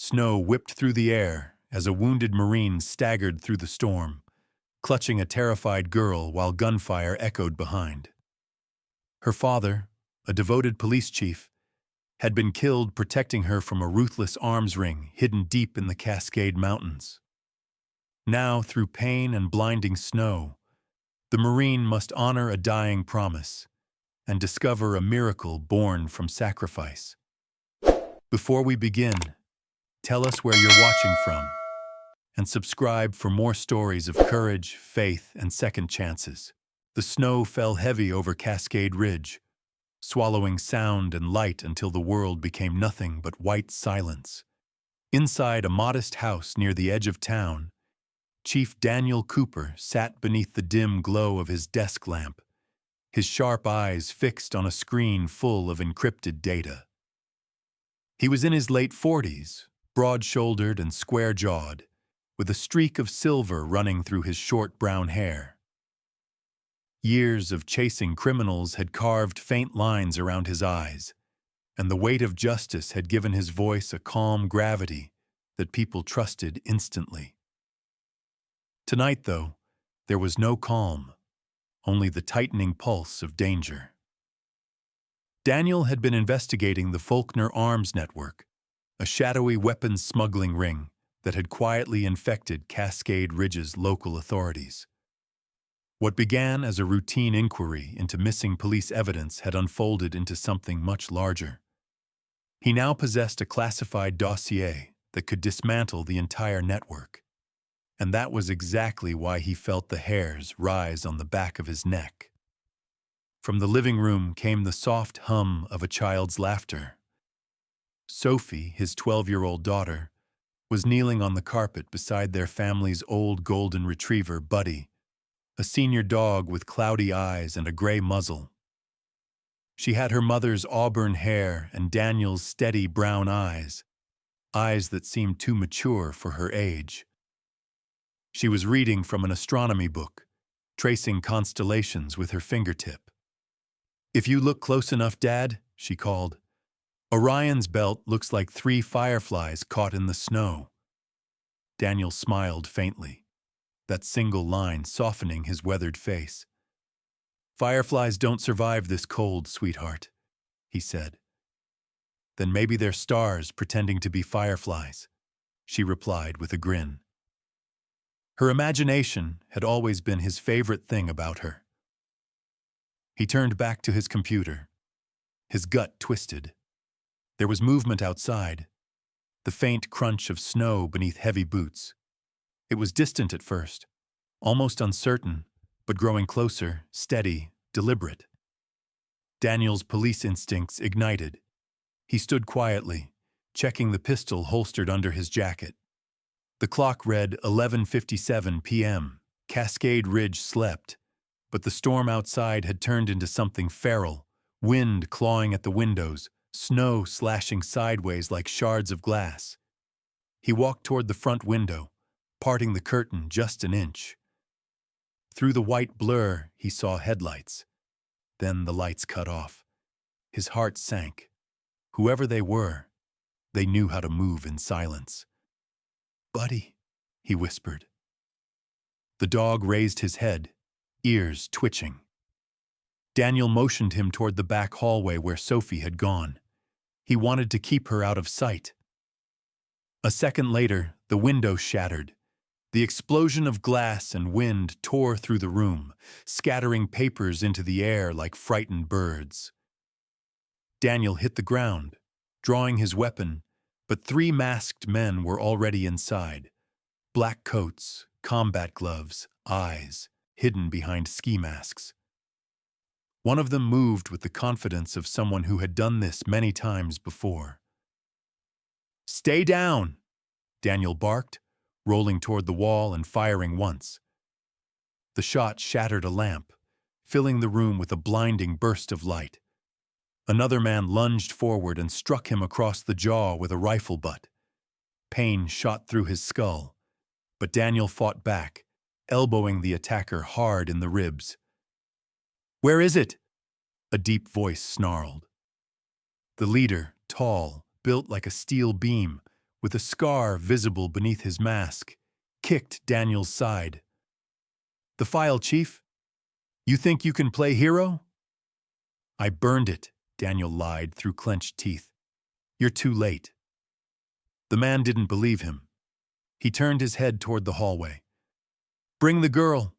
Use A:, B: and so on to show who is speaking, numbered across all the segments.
A: Snow whipped through the air as a wounded Marine staggered through the storm, clutching a terrified girl while gunfire echoed behind. Her father, a devoted police chief, had been killed protecting her from a ruthless arms ring hidden deep in the Cascade Mountains. Now, through pain and blinding snow, the Marine must honor a dying promise and discover a miracle born from sacrifice. Before we begin, tell us where you're watching from, and subscribe for more stories of courage, faith, and second chances. The snow fell heavy over Cascade Ridge, swallowing sound and light until the world became nothing but white silence. Inside a modest house near the edge of town, Chief Daniel Cooper sat beneath the dim glow of his desk lamp, his sharp eyes fixed on a screen full of encrypted data. He was in his late 40s, broad-shouldered and square-jawed, with a streak of silver running through his short brown hair. Years of chasing criminals had carved faint lines around his eyes, and the weight of justice had given his voice a calm gravity that people trusted instantly. Tonight, though, there was no calm, only the tightening pulse of danger. Daniel had been investigating the Faulkner Arms Network, a shadowy weapons smuggling ring that had quietly infected Cascade Ridge's local authorities. What began as a routine inquiry into missing police evidence had unfolded into something much larger. He now possessed a classified dossier that could dismantle the entire network. And that was exactly why he felt the hairs rise on the back of his neck. From the living room came the soft hum of a child's laughter. Sophie, his 12-year-old daughter, was kneeling on the carpet beside their family's old golden retriever, Buddy, a senior dog with cloudy eyes and a gray muzzle. She had her mother's auburn hair and Daniel's steady brown eyes that seemed too mature for her age. She was reading from an astronomy book, tracing constellations with her fingertip. "If you look close enough, Dad," she called, "Orion's belt looks like 3 fireflies caught in the snow." Daniel smiled faintly, that single line softening his weathered face. "Fireflies don't survive this cold, sweetheart," he said. "Then maybe they're stars pretending to be fireflies," she replied with a grin. Her imagination had always been his favorite thing about her. He turned back to his computer. His gut twisted. There was movement outside, the faint crunch of snow beneath heavy boots. It was distant at first, almost uncertain, but growing closer, steady, deliberate. Daniel's police instincts ignited. He stood quietly, checking the pistol holstered under his jacket. The clock read 11:57 p.m. Cascade Ridge slept, but the storm outside had turned into something feral, wind clawing at the windows, snow slashing sideways like shards of glass. He walked toward the front window, parting the curtain just an inch. Through the white blur, he saw headlights. Then the lights cut off. His heart sank. Whoever they were, they knew how to move in silence. "Buddy," he whispered. The dog raised his head, ears twitching. Daniel motioned him toward the back hallway where Sophie had gone. He wanted to keep her out of sight. A second later, the window shattered. The explosion of glass and wind tore through the room, scattering papers into the air like frightened birds. Daniel hit the ground, drawing his weapon, but 3 masked men were already inside. Black coats, combat gloves, eyes, hidden behind ski masks. One of them moved with the confidence of someone who had done this many times before. "Stay down!" Daniel barked, rolling toward the wall and firing once. The shot shattered a lamp, filling the room with a blinding burst of light. Another man lunged forward and struck him across the jaw with a rifle butt. Pain shot through his skull, but Daniel fought back, elbowing the attacker hard in the ribs. "Where is it?" a deep voice snarled. The leader, tall, built like a steel beam, with a scar visible beneath his mask, kicked Daniel's side. "The file, Chief? You think you can play hero?" "I burned it," Daniel lied through clenched teeth. "You're too late." The man didn't believe him. He turned his head toward the hallway. "Bring the girl."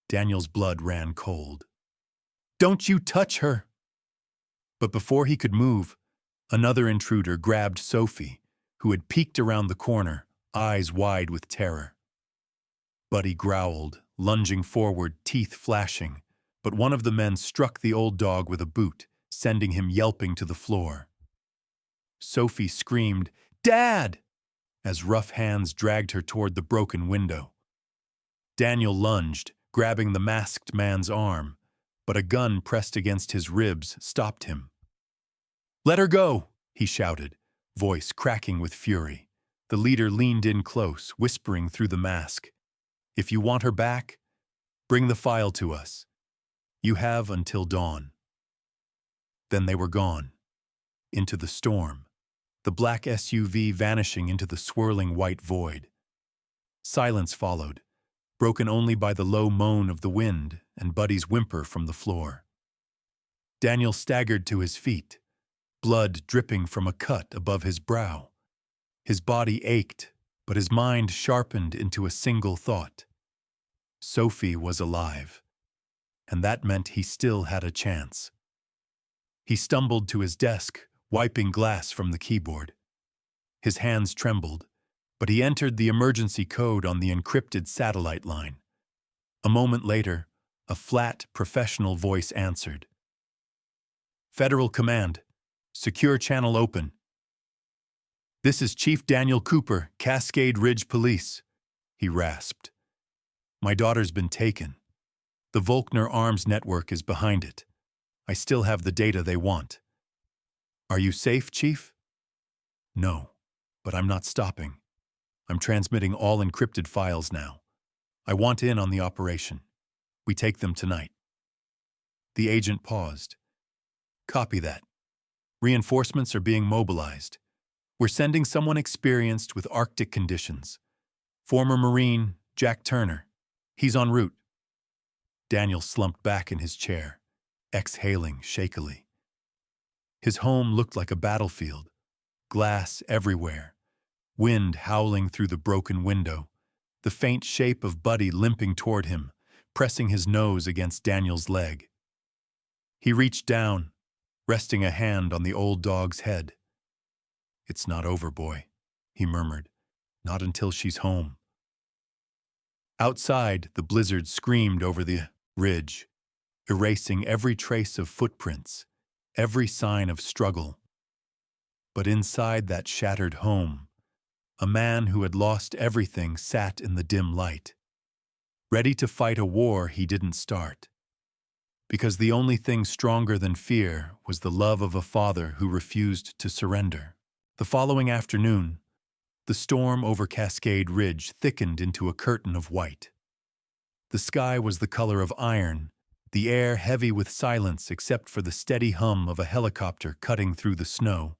A: Daniel's blood ran cold. "Don't you touch her!" But before he could move, another intruder grabbed Sophie, who had peeked around the corner, eyes wide with terror. Buddy growled, lunging forward, teeth flashing, but one of the men struck the old dog with a boot, sending him yelping to the floor. Sophie screamed, "Dad!" as rough hands dragged her toward the broken window. Daniel lunged, grabbing the masked man's arm, but a gun pressed against his ribs stopped him. "Let her go!" he shouted, voice cracking with fury. The leader leaned in close, whispering through the mask, "If you want her back, bring the file to us. You have until dawn." Then they were gone, into the storm, the black SUV vanishing into the swirling white void. Silence followed, broken only by the low moan of the wind and Buddy's whimper from the floor. Daniel staggered to his feet, blood dripping from a cut above his brow. His body ached, but his mind sharpened into a single thought. Sophie was alive, and that meant he still had a chance. He stumbled to his desk, wiping glass from the keyboard. His hands trembled, but he entered the emergency code on the encrypted satellite line. A moment later, a flat, professional voice answered. "Federal Command. Secure channel open. This is Chief Daniel Cooper, Cascade Ridge Police," he rasped. "My daughter's been taken. The Volkner Arms Network is behind it. I still have the data they want. Are you safe, Chief?" "No, but I'm not stopping. I'm transmitting all encrypted files now. I want in on the operation. We take them tonight." The agent paused. "Copy that. Reinforcements are being mobilized. We're sending someone experienced with Arctic conditions. Former Marine, Jack Turner. He's en route." Daniel slumped back in his chair, exhaling shakily. His home looked like a battlefield, glass everywhere, wind howling through the broken window, the faint shape of Buddy limping toward him, pressing his nose against Daniel's leg. He reached down, resting a hand on the old dog's head. "It's not over, boy," he murmured. "Not until she's home." Outside, the blizzard screamed over the ridge, erasing every trace of footprints, every sign of struggle. But inside that shattered home, a man who had lost everything sat in the dim light, ready to fight a war he didn't start. Because the only thing stronger than fear was the love of a father who refused to surrender. The following afternoon, the storm over Cascade Ridge thickened into a curtain of white. The sky was the color of iron, the air heavy with silence except for the steady hum of a helicopter cutting through the snow.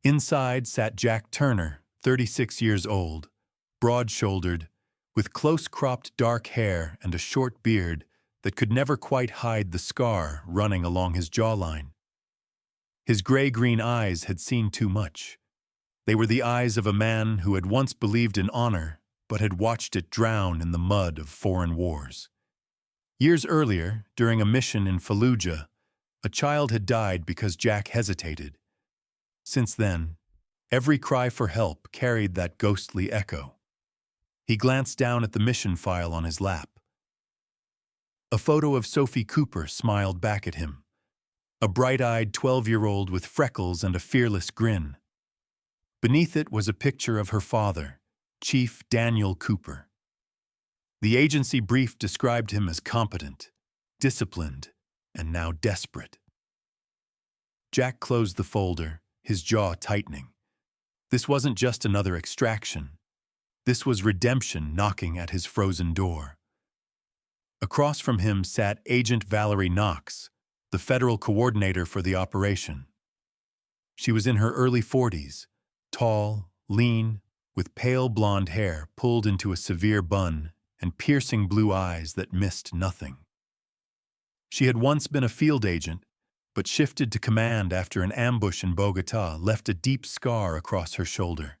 A: Inside sat Jack Turner, 36 years old, broad-shouldered, with close-cropped dark hair and a short beard that could never quite hide the scar running along his jawline. His gray-green eyes had seen too much. They were the eyes of a man who had once believed in honor, but had watched it drown in the mud of foreign wars. Years earlier, during a mission in Fallujah, a child had died because Jack hesitated. Since then, every cry for help carried that ghostly echo. He glanced down at the mission file on his lap. A photo of Sophie Cooper smiled back at him, a bright-eyed 12-year-old with freckles and a fearless grin. Beneath it was a picture of her father, Chief Daniel Cooper. The agency brief described him as competent, disciplined, and now desperate. Jack closed the folder, his jaw tightening. This wasn't just another extraction. This was redemption knocking at his frozen door. Across from him sat Agent Valerie Knox, the federal coordinator for the operation. She was in her early 40s, tall, lean, with pale blonde hair pulled into a severe bun and piercing blue eyes that missed nothing. She had once been a field agent, but shifted to command after an ambush in Bogotá left a deep scar across her shoulder.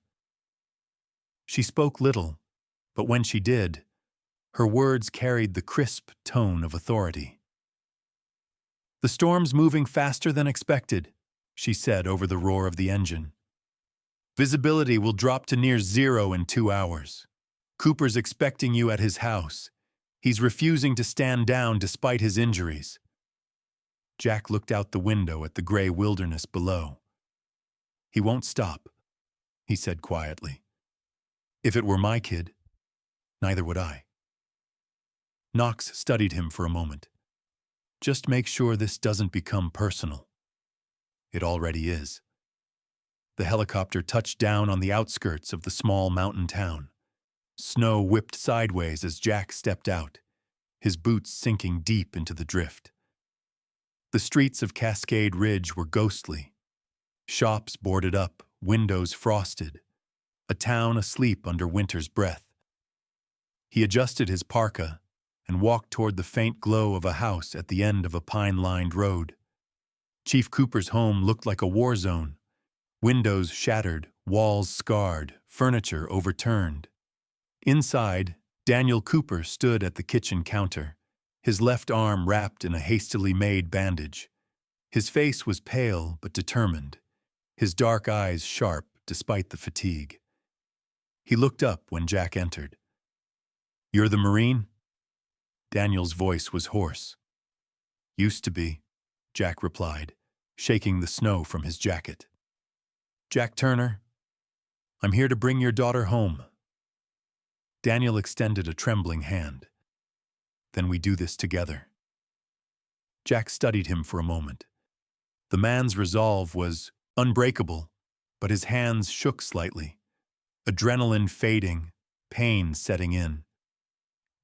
A: She spoke little, but when she did, her words carried the crisp tone of authority. "The storm's moving faster than expected," she said over the roar of the engine. "Visibility will drop to near zero in 2 hours. Cooper's expecting you at his house. He's refusing to stand down despite his injuries." Jack looked out the window at the gray wilderness below. "He won't stop," he said quietly. "If it were my kid, neither would I." Knox studied him for a moment. "Just make sure this doesn't become personal." It already is. The helicopter touched down on the outskirts of the small mountain town. Snow whipped sideways as Jack stepped out, his boots sinking deep into the drift. The streets of Cascade Ridge were ghostly. Shops boarded up, windows frosted, a town asleep under winter's breath. He adjusted his parka and walked toward the faint glow of a house at the end of a pine-lined road. Chief Cooper's home looked like a war zone. Windows shattered, walls scarred, furniture overturned. Inside, Daniel Cooper stood at the kitchen counter, his left arm wrapped in a hastily made bandage. His face was pale but determined, his dark eyes sharp despite the fatigue. He looked up when Jack entered. "You're the Marine?" Daniel's voice was hoarse. "Used to be," Jack replied, shaking the snow from his jacket. "Jack Turner, I'm here to bring your daughter home." Daniel extended a trembling hand. "Then we do this together." Jack studied him for a moment. The man's resolve was unbreakable, but his hands shook slightly. Adrenaline fading, pain setting in.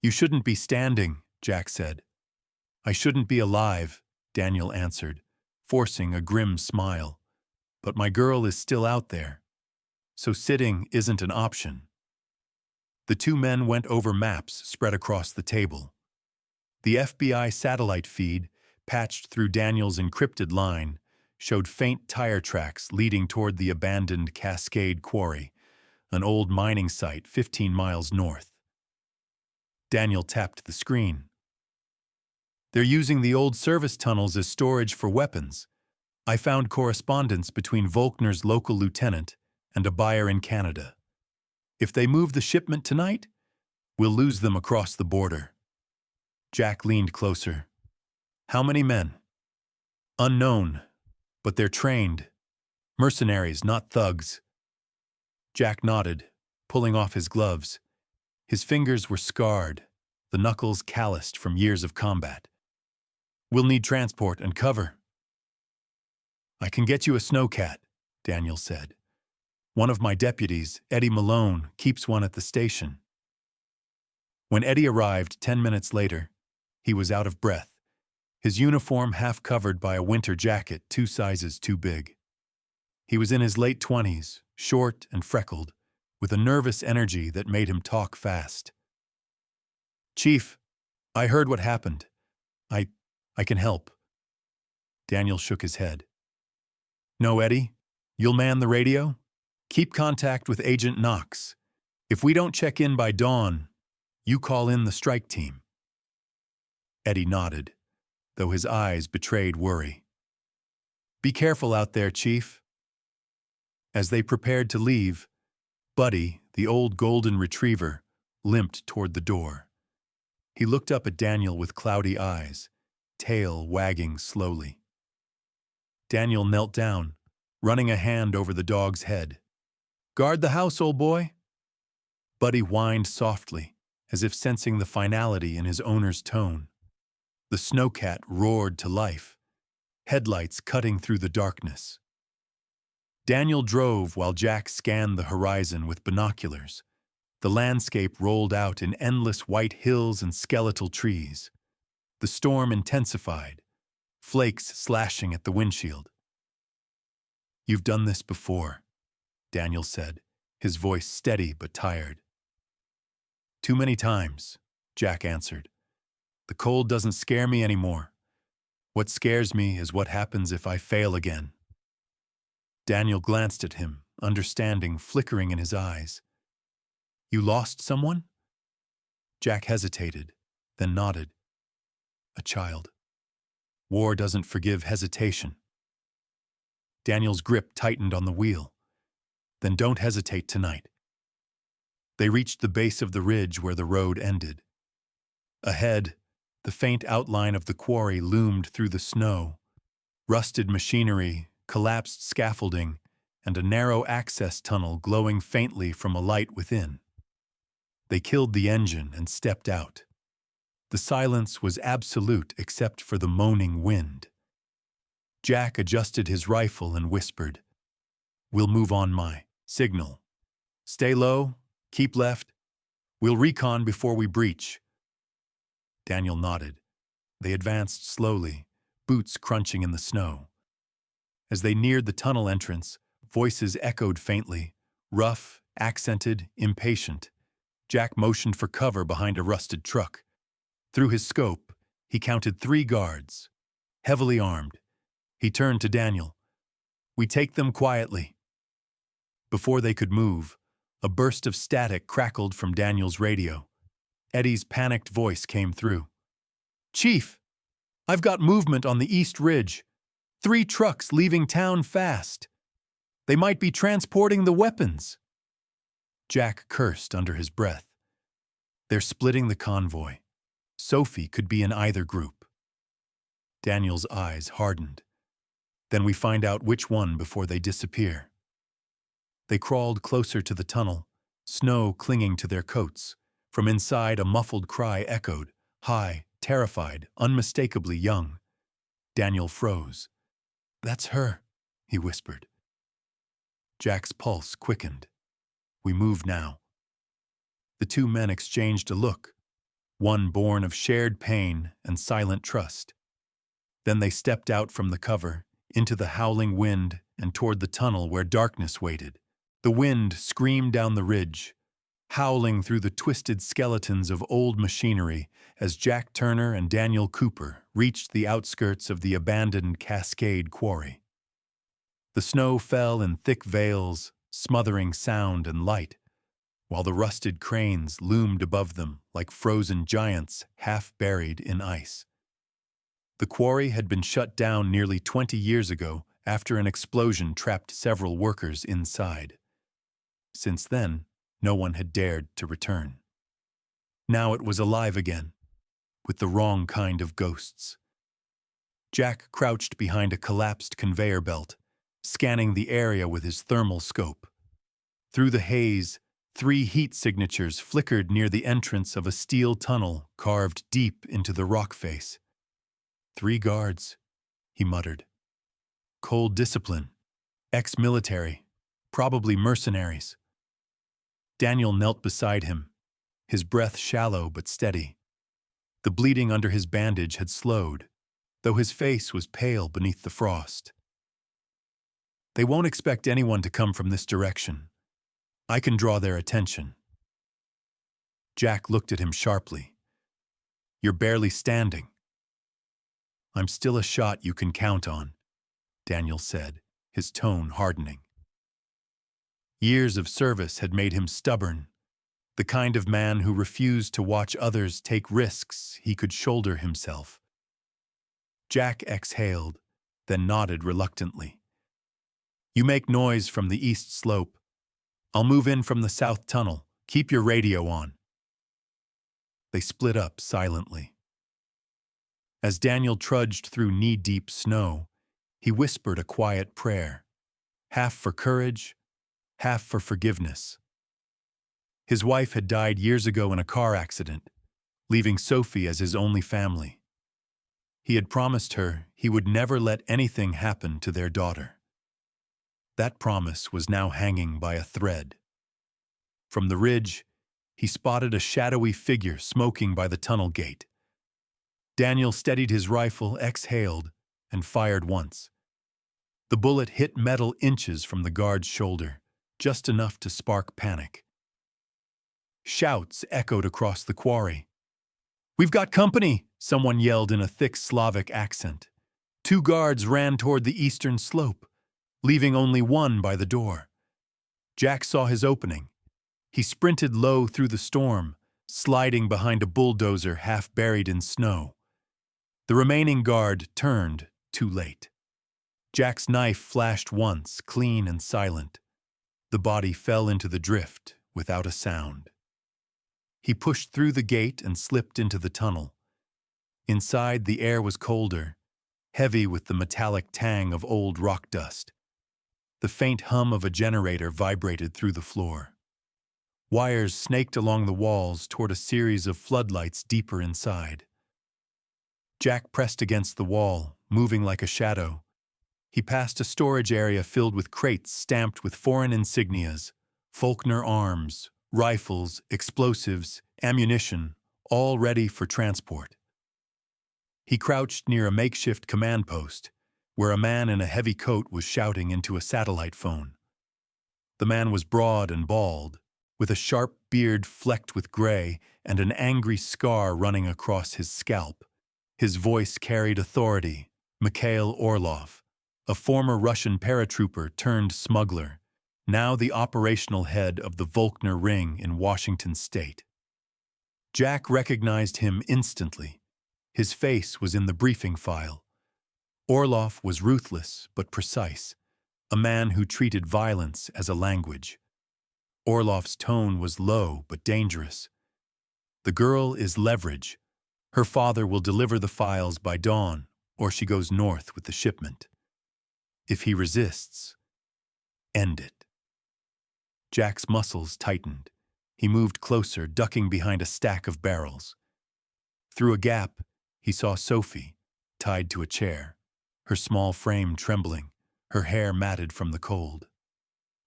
A: "You shouldn't be standing," Jack said. "I shouldn't be alive," Daniel answered, forcing a grim smile. "But my girl is still out there, so sitting isn't an option." The two men went over maps spread across the table. The FBI satellite feed, patched through Daniel's encrypted line, showed faint tire tracks leading toward the abandoned Cascade Quarry, an old mining site 15 miles north. Daniel tapped the screen. "They're using the old service tunnels as storage for weapons. I found correspondence between Volkner's local lieutenant and a buyer in Canada. If they move the shipment tonight, we'll lose them across the border." Jack leaned closer. "How many men?" "Unknown, but they're trained. Mercenaries, not thugs." Jack nodded, pulling off his gloves. His fingers were scarred, the knuckles calloused from years of combat. "We'll need transport and cover." "I can get you a snowcat," Daniel said. "One of my deputies, Eddie Malone, keeps one at the station." When Eddie arrived 10 minutes later, he was out of breath, his uniform half covered by a winter jacket 2 sizes too big. He was in his late 20s, short and freckled, with a nervous energy that made him talk fast. "Chief, I heard what happened. I can help." Daniel shook his head. "No, Eddie, you'll man the radio? Keep contact with Agent Knox. If we don't check in by dawn, you call in the strike team." Eddie nodded, though his eyes betrayed worry. "Be careful out there, Chief." As they prepared to leave, Buddy, the old golden retriever, limped toward the door. He looked up at Daniel with cloudy eyes, tail wagging slowly. Daniel knelt down, running a hand over the dog's head. "Guard the house, old boy." Buddy whined softly, as if sensing the finality in his owner's tone. The snowcat roared to life, headlights cutting through the darkness. Daniel drove while Jack scanned the horizon with binoculars. The landscape rolled out in endless white hills and skeletal trees. The storm intensified, flakes slashing at the windshield. "You've done this before," Daniel said, his voice steady but tired. Too many times, Jack answered. The cold doesn't scare me anymore. What scares me is what happens if I fail again. Daniel glanced at him, understanding flickering in his eyes. You lost someone? Jack hesitated, then nodded. A child. War doesn't forgive hesitation. Daniel's grip tightened on the wheel. Then don't hesitate tonight. They reached the base of the ridge where the road ended. Ahead, the faint outline of the quarry loomed through the snow. Rusted machinery, collapsed scaffolding, and a narrow access tunnel glowing faintly from a light within. They killed the engine and stepped out. The silence was absolute except for the moaning wind. Jack adjusted his rifle and whispered, We'll move on my signal. Stay low, keep left. We'll recon before we breach. Daniel nodded. They advanced slowly, boots crunching in the snow. As they neared the tunnel entrance, voices echoed faintly, rough, accented, impatient. Jack motioned for cover behind a rusted truck. Through his scope, he counted 3 guards, heavily armed. He turned to Daniel. We take them quietly. Before they could move, a burst of static crackled from Daniel's radio. Eddie's panicked voice came through. Chief, I've got movement on the East Ridge. 3 trucks leaving town fast. They might be transporting the weapons. Jack cursed under his breath. They're splitting the convoy. Sophie could be in either group. Daniel's eyes hardened. Then we find out which one before they disappear. They crawled closer to the tunnel, snow clinging to their coats. From inside, a muffled cry echoed, high, terrified, unmistakably young. Daniel froze. That's her, he whispered. Jack's pulse quickened. We move now. The 2 men exchanged a look, one born of shared pain and silent trust. Then they stepped out from the cover, into the howling wind and toward the tunnel where darkness waited. The wind screamed down the ridge, howling through the twisted skeletons of old machinery as Jack Turner and Daniel Cooper reached the outskirts of the abandoned Cascade Quarry. The snow fell in thick veils, smothering sound and light, while the rusted cranes loomed above them like frozen giants half buried in ice. The quarry had been shut down nearly 20 years ago after an explosion trapped several workers inside. Since then, no one had dared to return. Now it was alive again, with the wrong kind of ghosts. Jack crouched behind a collapsed conveyor belt, scanning the area with his thermal scope. Through the haze, 3 heat signatures flickered near the entrance of a steel tunnel carved deep into the rock face. 3 guards, he muttered. Cold discipline, ex-military, probably mercenaries. Daniel knelt beside him, his breath shallow but steady. The bleeding under his bandage had slowed, though his face was pale beneath the frost. They won't expect anyone to come from this direction. I can draw their attention. Jack looked at him sharply. You're barely standing. I'm still a shot you can count on, Daniel said, his tone hardening. Years of service had made him stubborn, the kind of man who refused to watch others take risks he could shoulder himself. Jack exhaled, then nodded reluctantly. You make noise from the east slope. I'll move in from the south tunnel. Keep your radio on. They split up silently. As Daniel trudged through knee-deep snow, he whispered a quiet prayer, half for courage, half for forgiveness. His wife had died years ago in a car accident, leaving Sophie as his only family. He had promised her he would never let anything happen to their daughter. That promise was now hanging by a thread. From the ridge, he spotted a shadowy figure smoking by the tunnel gate. Daniel steadied his rifle, exhaled, and fired once. The bullet hit metal inches from the guard's shoulder, just enough to spark panic. Shouts echoed across the quarry. "We've got company!" someone yelled in a thick Slavic accent. Two guards ran toward the eastern slope, leaving only one by the door. Jack saw his opening. He sprinted low through the storm, sliding behind a bulldozer half buried in snow. The remaining guard turned too late. Jack's knife flashed once, clean and silent. The body fell into the drift without a sound. He pushed through the gate and slipped into the tunnel. Inside, the air was colder, heavy with the metallic tang of old rock dust. The faint hum of a generator vibrated through the floor. Wires snaked along the walls toward a series of floodlights deeper inside. Jack pressed against the wall, moving like a shadow. He passed a storage area filled with crates stamped with foreign insignias, Faulkner arms, rifles, explosives, ammunition, all ready for transport. He crouched near a makeshift command post, where a man in a heavy coat was shouting into a satellite phone. The man was broad and bald, with a sharp beard flecked with gray and an angry scar running across his scalp. His voice carried authority. Mikhail Orlov, a former Russian paratrooper turned smuggler, now the operational head of the Faulkner Ring in Washington state. Jack recognized him instantly. His face was in the briefing file. Orlov was ruthless but precise, a man who treated violence as a language. Orlov's tone was low but dangerous. "The girl is leverage. Her father will deliver the files by dawn, or she goes north with the shipment. If he resists, end it." Jack's muscles tightened. He moved closer, ducking behind a stack of barrels. Through a gap, he saw Sophie, tied to a chair, her small frame trembling, her hair matted from the cold.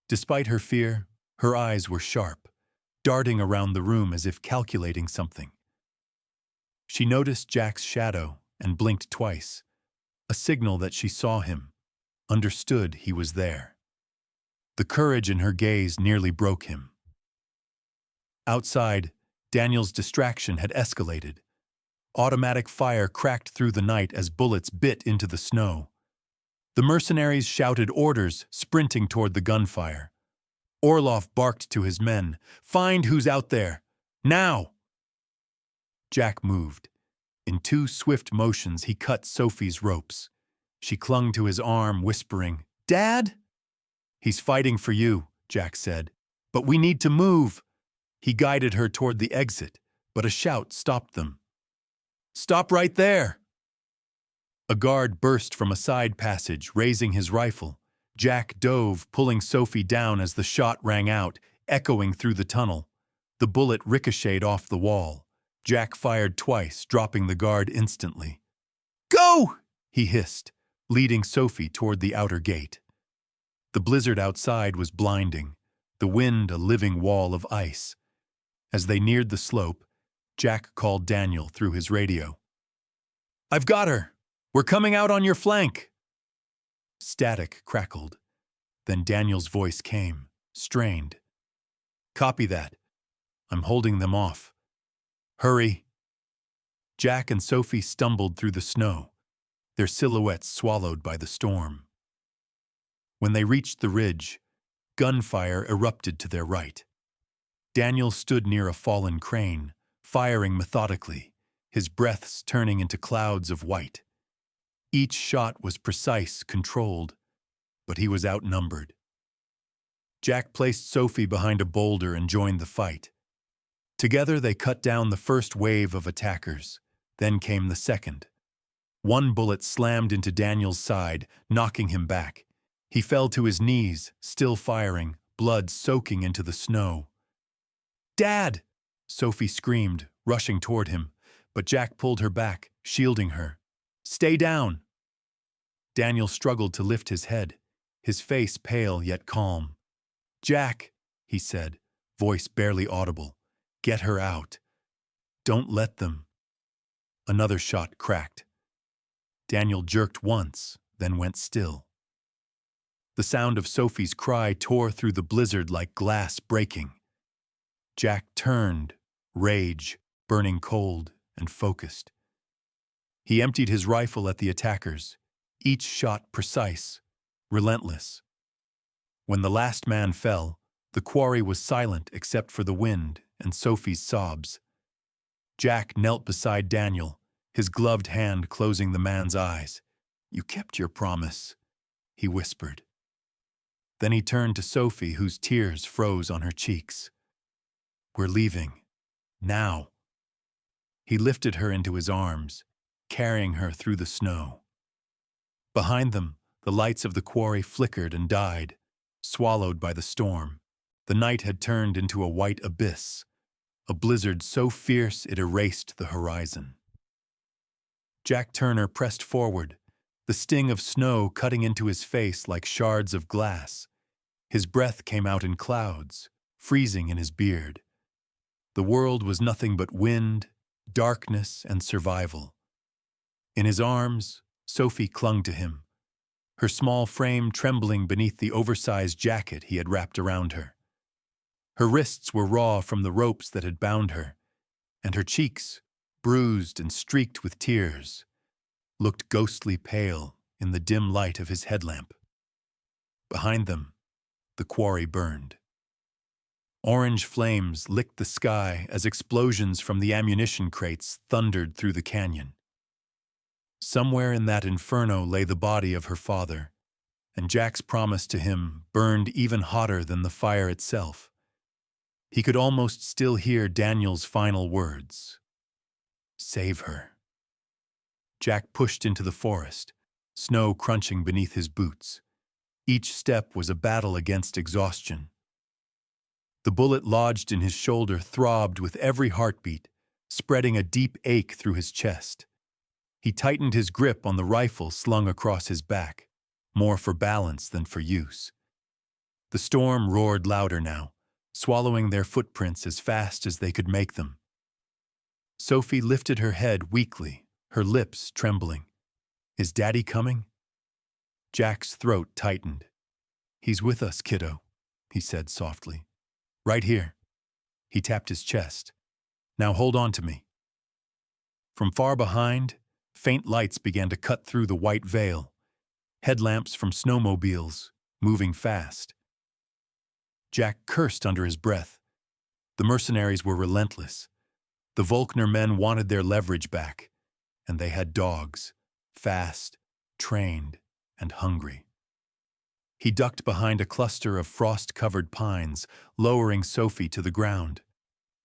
A: Despite her fear, her eyes were sharp, darting around the room as if calculating something. She noticed Jack's shadow and blinked twice, a signal that she saw him, understood he was there. The courage in her gaze nearly broke him. Outside, Daniel's distraction had escalated. Automatic fire cracked through the night as bullets bit into the snow. The mercenaries shouted orders, sprinting toward the gunfire. Orlov barked to his men, "Find who's out there! Now!" Jack moved. In two swift motions, he cut Sophie's ropes. She clung to his arm, whispering, "Dad?" "He's fighting for you," Jack said. "But we need to move." He guided her toward the exit, but a shout stopped them. "Stop right there!" A guard burst from a side passage, raising his rifle. Jack dove, pulling Sophie down as the shot rang out, echoing through the tunnel. The bullet ricocheted off the wall. Jack fired twice, dropping the guard instantly. "Go!" he hissed, leading Sophie toward the outer gate. The blizzard outside was blinding, the wind a living wall of ice. As they neared the slope, Jack called Daniel through his radio. "I've got her! We're coming out on your flank!" Static crackled. Then Daniel's voice came, strained. "Copy that. I'm holding them off. Hurry!" Jack and Sophie stumbled through the snow, their silhouettes swallowed by the storm. When they reached the ridge, gunfire erupted to their right. Daniel stood near a fallen crane, firing methodically, his breaths turning into clouds of white. Each shot was precise, controlled, but he was outnumbered. Jack placed Sophie behind a boulder and joined the fight. Together they cut down the first wave of attackers. Then came the second. One bullet slammed into Daniel's side, knocking him back. He fell to his knees, still firing, blood soaking into the snow. "Dad!" Sophie screamed, rushing toward him, but Jack pulled her back, shielding her. "Stay down!" Daniel struggled to lift his head, his face pale yet calm. "Jack," he said, voice barely audible, "get her out. Don't let them." Another shot cracked. Daniel jerked once, then went still. The sound of Sophie's cry tore through the blizzard like glass breaking. Jack turned, rage, burning cold and focused. He emptied his rifle at the attackers, each shot precise, relentless. When the last man fell, the quarry was silent except for the wind and Sophie's sobs. Jack knelt beside Daniel, his gloved hand closing the man's eyes. "You kept your promise," he whispered. Then he turned to Sophie, whose tears froze on her cheeks. "We're leaving. Now." He lifted her into his arms, carrying her through the snow. Behind them, the lights of the quarry flickered and died, swallowed by the storm. The night had turned into a white abyss, a blizzard so fierce it erased the horizon. Jack Turner pressed forward, the sting of snow cutting into his face like shards of glass. His breath came out in clouds, freezing in his beard. The world was nothing but wind, darkness, and survival. In his arms, Sophie clung to him, her small frame trembling beneath the oversized jacket he had wrapped around her. Her wrists were raw from the ropes that had bound her, and her cheeks, bruised and streaked with tears, looked ghostly pale in the dim light of his headlamp. Behind them, the quarry burned. Orange flames licked the sky as explosions from the ammunition crates thundered through the canyon. Somewhere in that inferno lay the body of her father, and Jack's promise to him burned even hotter than the fire itself. He could almost still hear Daniel's final words. "Save her." Jack pushed into the forest, snow crunching beneath his boots. Each step was a battle against exhaustion. The bullet lodged in his shoulder throbbed with every heartbeat, spreading a deep ache through his chest. He tightened his grip on the rifle slung across his back, more for balance than for use. The storm roared louder now, swallowing their footprints as fast as they could make them. Sophie lifted her head weakly, her lips trembling. "Is Daddy coming?" Jack's throat tightened. "He's with us, kiddo," he said softly. "Right here." He tapped his chest. "Now hold on to me." From far behind, faint lights began to cut through the white veil, headlamps from snowmobiles, moving fast. Jack cursed under his breath. The mercenaries were relentless. The Volkner men wanted their leverage back, and they had dogs, fast, trained, and hungry. He ducked behind a cluster of frost-covered pines, lowering Sophie to the ground.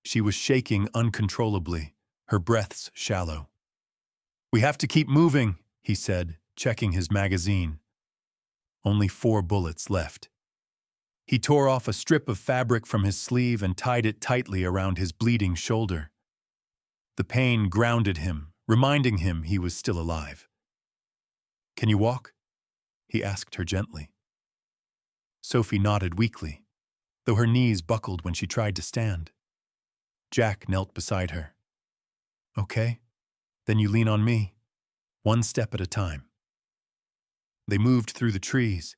A: She was shaking uncontrollably, her breaths shallow. "We have to keep moving," he said, checking his magazine. Only 4 bullets left. He tore off a strip of fabric from his sleeve and tied it tightly around his bleeding shoulder. The pain grounded him, reminding him he was still alive. "Can you walk?" he asked her gently. Sophie nodded weakly, though her knees buckled when she tried to stand. Jack knelt beside her. "Okay, then you lean on me, one step at a time." They moved through the trees,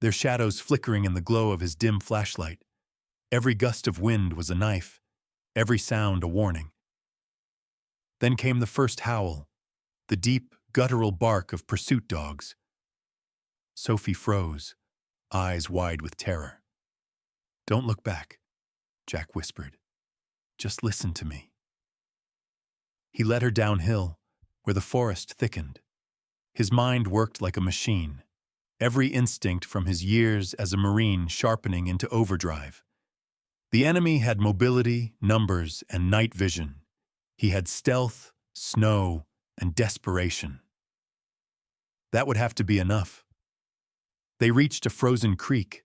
A: their shadows flickering in the glow of his dim flashlight. Every gust of wind was a knife, every sound a warning. Then came the first howl, the deep, guttural bark of pursuit dogs. Sophie froze, eyes wide with terror. "Don't look back," Jack whispered. "Just listen to me." He led her downhill, where the forest thickened. His mind worked like a machine, every instinct from his years as a Marine sharpening into overdrive. The enemy had mobility, numbers, and night vision. He had stealth, snow, and desperation. That would have to be enough. They reached a frozen creek,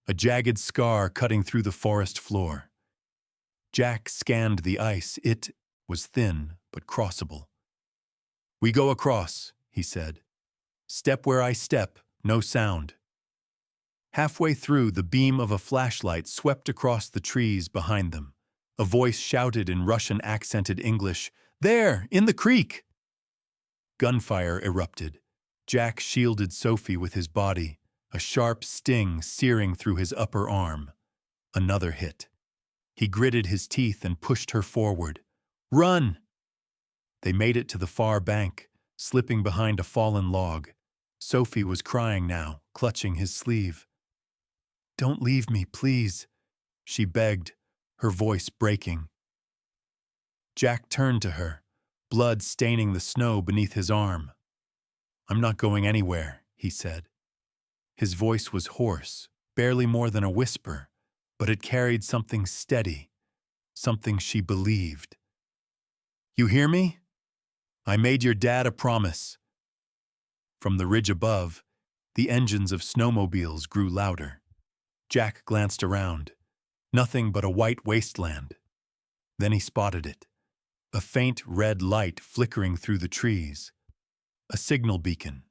A: a jagged scar cutting through the forest floor. Jack scanned the ice. It was thin, but crossable. "We go across," he said. "Step where I step, no sound." Halfway through, the beam of a flashlight swept across the trees behind them. A voice shouted in Russian-accented English, "There, in the creek!" Gunfire erupted. Jack shielded Sophie with his body, a sharp sting searing through his upper arm. Another hit. He gritted his teeth and pushed her forward. "Run!" They made it to the far bank, slipping behind a fallen log. Sophie was crying now, clutching his sleeve. "Don't leave me, please," she begged, her voice breaking. Jack turned to her, blood staining the snow beneath his arm. "I'm not going anywhere," he said. His voice was hoarse, barely more than a whisper, but it carried something steady, something she believed. "You hear me? I made your dad a promise." From the ridge above, the engines of snowmobiles grew louder. Jack glanced around. Nothing but a white wasteland. Then he spotted it. A faint red light flickering through the trees. A signal beacon.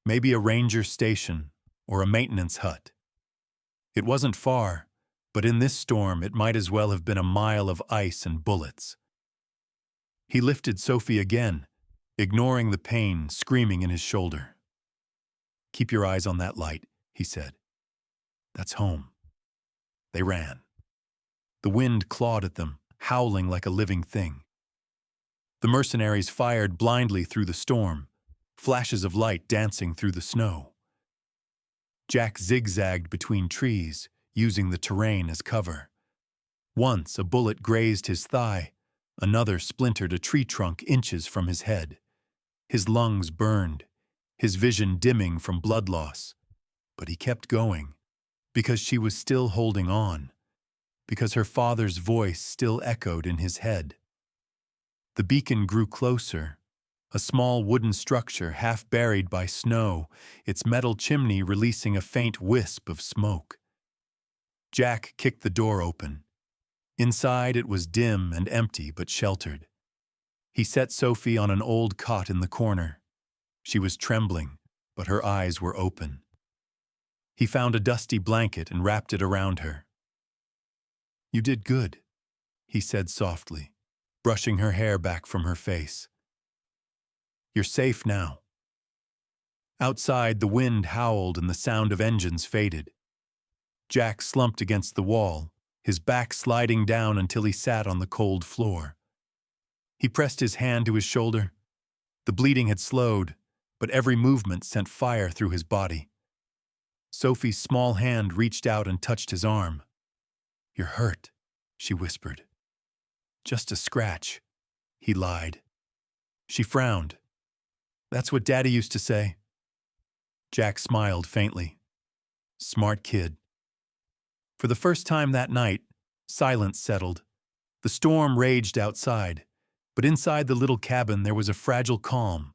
A: Maybe a ranger station or a maintenance hut. It wasn't far, but in this storm it might as well have been a mile of ice and bullets. He lifted Sophie again, ignoring the pain screaming in his shoulder. "Keep your eyes on that light," he said. "That's home." They ran. The wind clawed at them, howling like a living thing. The mercenaries fired blindly through the storm, flashes of light dancing through the snow. Jack zigzagged between trees, using the terrain as cover. Once a bullet grazed his thigh, another splintered a tree trunk inches from his head. His lungs burned, his vision dimming from blood loss. But he kept going, because she was still holding on, because her father's voice still echoed in his head. The beacon grew closer, a small wooden structure half buried by snow, its metal chimney releasing a faint wisp of smoke. Jack kicked the door open. Inside it was dim and empty but sheltered. He set Sophie on an old cot in the corner. She was trembling, but her eyes were open. He found a dusty blanket and wrapped it around her. "You did good," he said softly, brushing her hair back from her face. "You're safe now." Outside, the wind howled and the sound of engines faded. Jack slumped against the wall, his back sliding down until he sat on the cold floor. He pressed his hand to his shoulder. The bleeding had slowed, but every movement sent fire through his body. Sophie's small hand reached out and touched his arm. "You're hurt," she whispered. "Just a scratch," he lied. She frowned. "That's what Daddy used to say." Jack smiled faintly. "Smart kid." For the first time that night, silence settled. The storm raged outside, but inside the little cabin there was a fragile calm,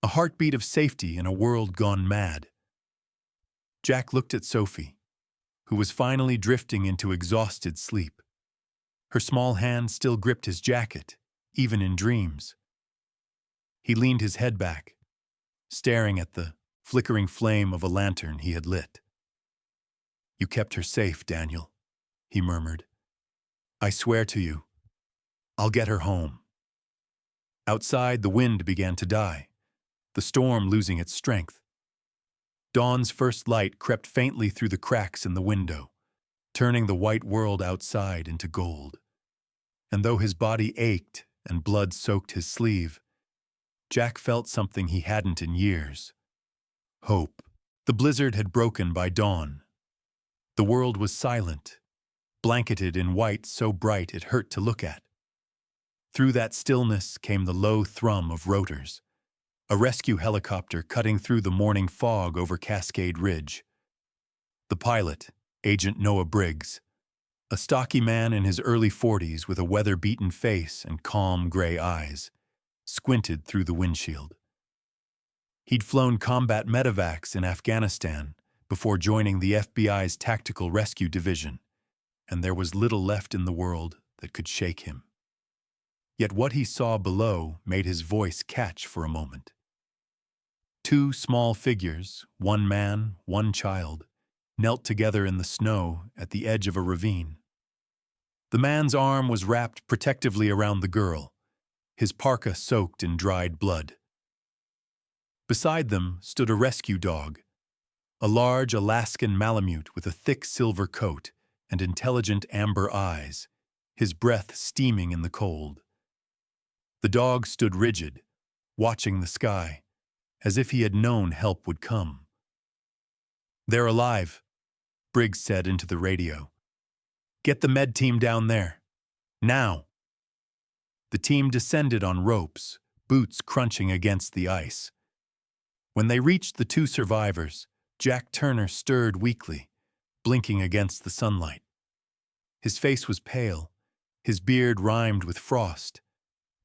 A: a heartbeat of safety in a world gone mad. Jack looked at Sophie, who was finally drifting into exhausted sleep. Her small hand still gripped his jacket, even in dreams. He leaned his head back, staring at the flickering flame of a lantern he had lit. "You kept her safe, Daniel," he murmured. "I swear to you, I'll get her home." Outside, the wind began to die, the storm losing its strength. Dawn's first light crept faintly through the cracks in the window, turning the white world outside into gold. And though his body ached and blood soaked his sleeve, Jack felt something he hadn't in years: hope. The blizzard had broken by dawn. The world was silent, blanketed in white so bright it hurt to look at. Through that stillness came the low thrum of rotors, a rescue helicopter cutting through the morning fog over Cascade Ridge. The pilot, Agent Noah Briggs, a stocky man in his early 40s with a weather-beaten face and calm gray eyes, squinted through the windshield. He'd flown combat medevacs in Afghanistan before joining the FBI's Tactical Rescue Division, and there was little left in the world that could shake him. Yet what he saw below made his voice catch for a moment. Two small figures, one man, one child, knelt together in the snow at the edge of a ravine. The man's arm was wrapped protectively around the girl, his parka soaked in dried blood. Beside them stood a rescue dog, a large Alaskan Malamute with a thick silver coat and intelligent amber eyes, his breath steaming in the cold. The dog stood rigid, watching the sky, as if he had known help would come. "They're alive," Briggs said into the radio. "Get the med team down there. Now." The team descended on ropes, boots crunching against the ice. When they reached the two survivors, Jack Turner stirred weakly, blinking against the sunlight. His face was pale, his beard rimed with frost,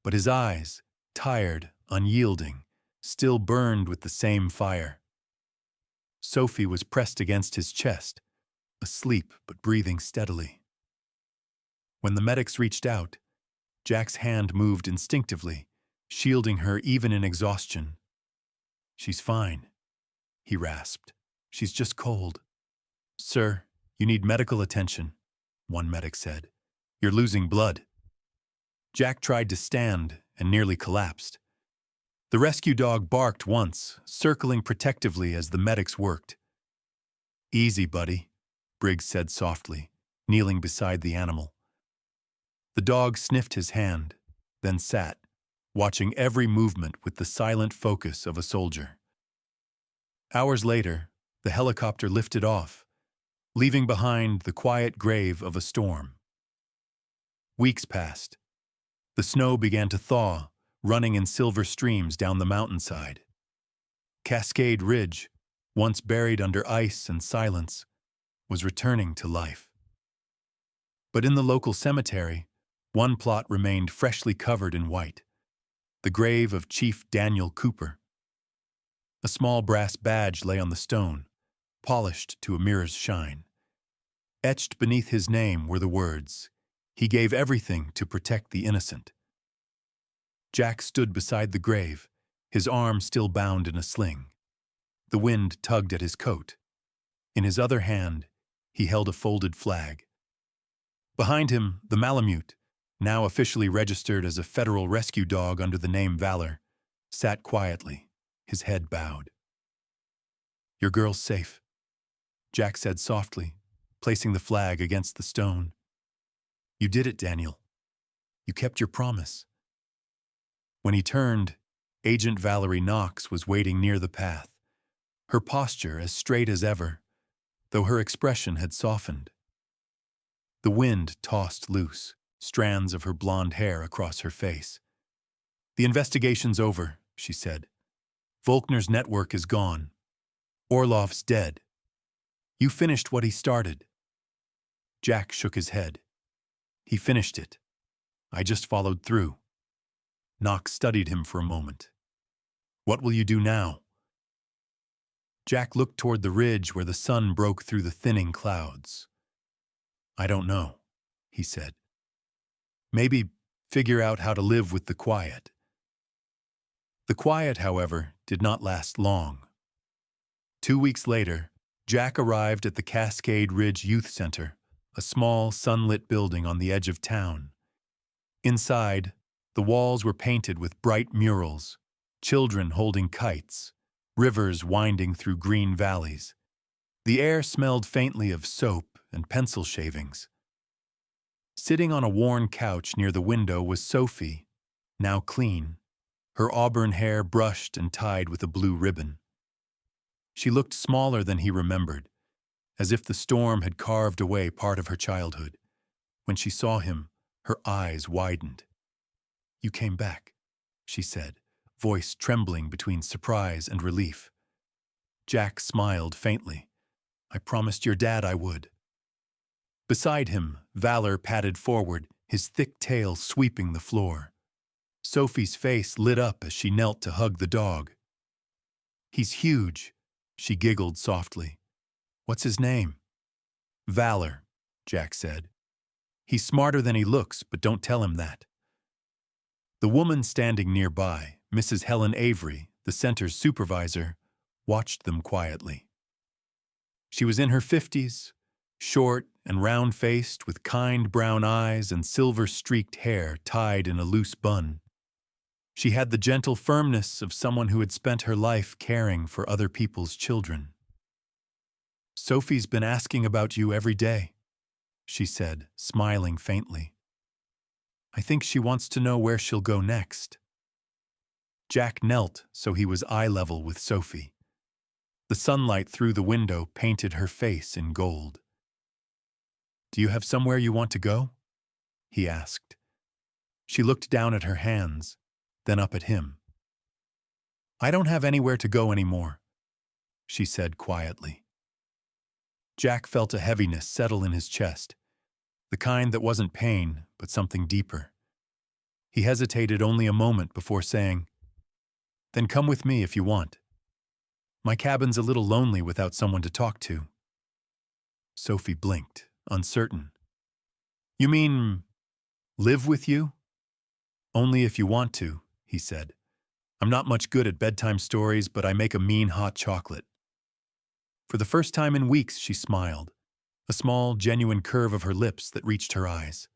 A: but his eyes, tired, unyielding, still burned with the same fire. Sophie was pressed against his chest, asleep but breathing steadily. When the medics reached out, Jack's hand moved instinctively, shielding her even in exhaustion. "She's fine," he rasped. "She's just cold." "Sir, you need medical attention," one medic said. "You're losing blood." Jack tried to stand and nearly collapsed. The rescue dog barked once, circling protectively as the medics worked. "Easy, buddy," Briggs said softly, kneeling beside the animal. The dog sniffed his hand, then sat, watching every movement with the silent focus of a soldier. Hours later, the helicopter lifted off, leaving behind the quiet grave of a storm. Weeks passed. The snow began to thaw, running in silver streams down the mountainside. Cascade Ridge, once buried under ice and silence, was returning to life. But in the local cemetery, one plot remained freshly covered in white, the grave of Chief Daniel Cooper. A small brass badge lay on the stone, polished to a mirror's shine. Etched beneath his name were the words, "He gave everything to protect the innocent." Jack stood beside the grave, his arm still bound in a sling. The wind tugged at his coat. In his other hand, he held a folded flag. Behind him, the Malamute, now officially registered as a federal rescue dog under the name Valor, sat quietly, his head bowed. "Your girl's safe," Jack said softly, placing the flag against the stone. "You did it, Daniel. You kept your promise." When he turned, Agent Valerie Knox was waiting near the path, her posture as straight as ever, though her expression had softened. The wind tossed loose strands of her blonde hair across her face. "The investigation's over," she said. "Volkner's network is gone. Orlov's dead. You finished what he started." Jack shook his head. "He finished it. I just followed through." Knox studied him for a moment. "What will you do now?" Jack looked toward the ridge where the sun broke through the thinning clouds. "I don't know," he said. "Maybe figure out how to live with the quiet." The quiet, however, did not last long. 2 weeks later, Jack arrived at the Cascade Ridge Youth Center, a small, sunlit building on the edge of town. Inside, the walls were painted with bright murals, children holding kites, rivers winding through green valleys. The air smelled faintly of soap and pencil shavings. Sitting on a worn couch near the window was Sophie, now clean, her auburn hair brushed and tied with a blue ribbon. She looked smaller than he remembered, as if the storm had carved away part of her childhood. When she saw him, her eyes widened. "You came back," she said, voice trembling between surprise and relief. Jack smiled faintly. "I promised your dad I would." Beside him, Valor padded forward, his thick tail sweeping the floor. Sophie's face lit up as she knelt to hug the dog. "He's huge," she giggled softly. "What's his name?" "Valor," Jack said. "He's smarter than he looks, but don't tell him that." The woman standing nearby, Mrs. Helen Avery, the center's supervisor, watched them quietly. She was in her 50s, short and round-faced, with kind brown eyes and silver-streaked hair tied in a loose bun. She had the gentle firmness of someone who had spent her life caring for other people's children. Sophie's been asking about you every day, she said, smiling faintly. I think she wants to know where she'll go next. Jack knelt so he was eye level with Sophie. The sunlight through the window painted her face in gold. Do you have somewhere you want to go? He asked. She looked down at her hands, then up at him. I don't have anywhere to go anymore, she said quietly. Jack felt a heaviness settle in his chest, the kind that wasn't pain, but something deeper. He hesitated only a moment before saying, Then come with me if you want. My cabin's a little lonely without someone to talk to. Sophie blinked, uncertain. You mean, live with you? Only if you want to, he said. I'm not much good at bedtime stories, but I make a mean hot chocolate. For the first time in weeks, she smiled, a small, genuine curve of her lips that reached her eyes.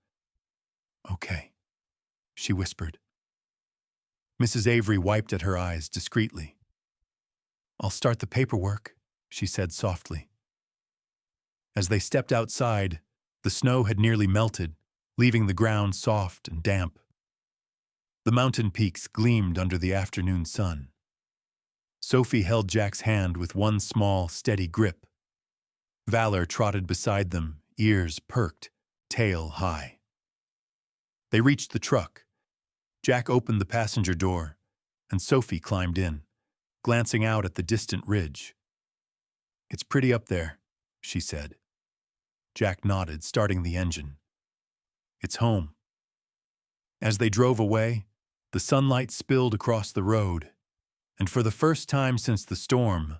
A: Okay, she whispered. Mrs. Avery wiped at her eyes discreetly. I'll start the paperwork, she said softly. As they stepped outside, the snow had nearly melted, leaving the ground soft and damp. The mountain peaks gleamed under the afternoon sun. Sophie held Jack's hand with one small, steady grip. Valor trotted beside them, ears perked, tail high. They reached the truck. Jack opened the passenger door, and Sophie climbed in, glancing out at the distant ridge. It's pretty up there, she said. Jack nodded, starting the engine. It's home. As they drove away, the sunlight spilled across the road, and for the first time since the storm,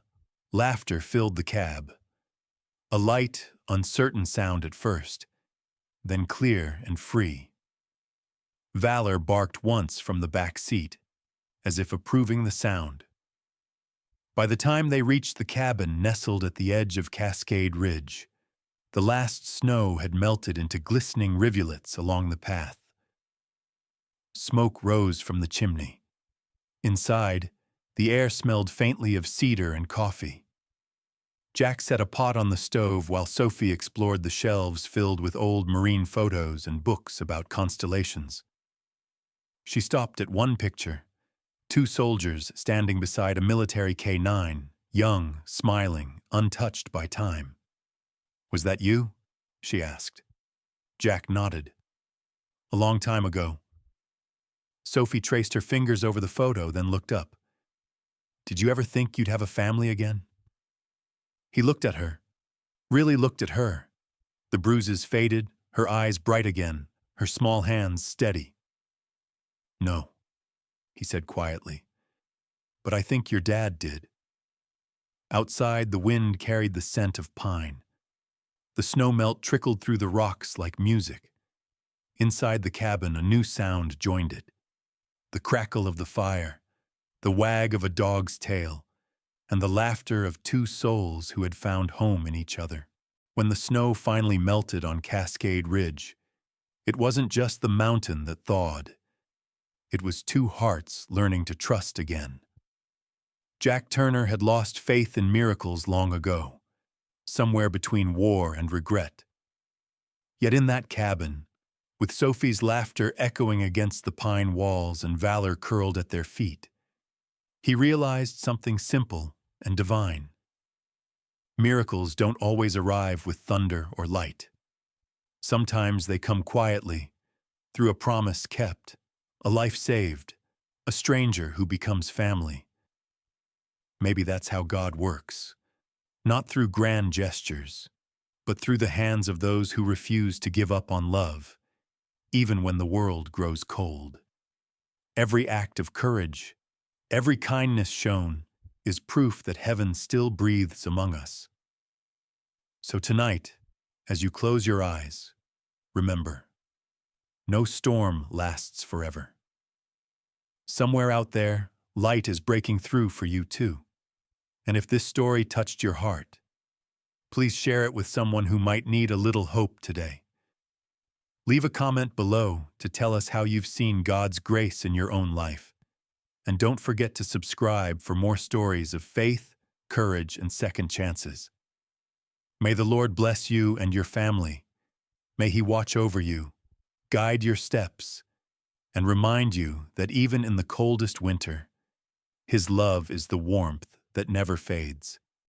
A: laughter filled the cab. A light, uncertain sound at first, then clear and free. Valor barked once from the back seat, as if approving the sound. By the time they reached the cabin nestled at the edge of Cascade Ridge, the last snow had melted into glistening rivulets along the path. Smoke rose from the chimney. Inside, the air smelled faintly of cedar and coffee. Jack set a pot on the stove while Sophie explored the shelves filled with old marine photos and books about constellations. She stopped at one picture, two soldiers standing beside a military K9, young, smiling, untouched by time. Was that you? She asked. Jack nodded. A long time ago. Sophie traced her fingers over the photo, then looked up. Did you ever think you'd have a family again? He looked at her, really looked at her. The bruises faded, her eyes bright again, her small hands steady. No, he said quietly, but I think your dad did. Outside, the wind carried the scent of pine. The snow melt trickled through the rocks like music. Inside the cabin, a new sound joined it. The crackle of the fire, the wag of a dog's tail, and the laughter of two souls who had found home in each other. When the snow finally melted on Cascade Ridge, it wasn't just the mountain that thawed. It was two hearts learning to trust again. Jack Turner had lost faith in miracles long ago, somewhere between war and regret. Yet in that cabin, with Sophie's laughter echoing against the pine walls and Valor curled at their feet, he realized something simple and divine. Miracles don't always arrive with thunder or light. Sometimes they come quietly, through a promise kept, a life saved, a stranger who becomes family. Maybe that's how God works, not through grand gestures, but through the hands of those who refuse to give up on love, even when the world grows cold. Every act of courage, every kindness shown, is proof that heaven still breathes among us. So tonight, as you close your eyes, remember, no storm lasts forever. Somewhere out there, light is breaking through for you too. And if this story touched your heart, please share it with someone who might need a little hope today. Leave a comment below to tell us how you've seen God's grace in your own life. And don't forget to subscribe for more stories of faith, courage, and second chances. May the Lord bless you and your family. May He watch over you, guide your steps, and remind you that even in the coldest winter, His love is the warmth that never fades.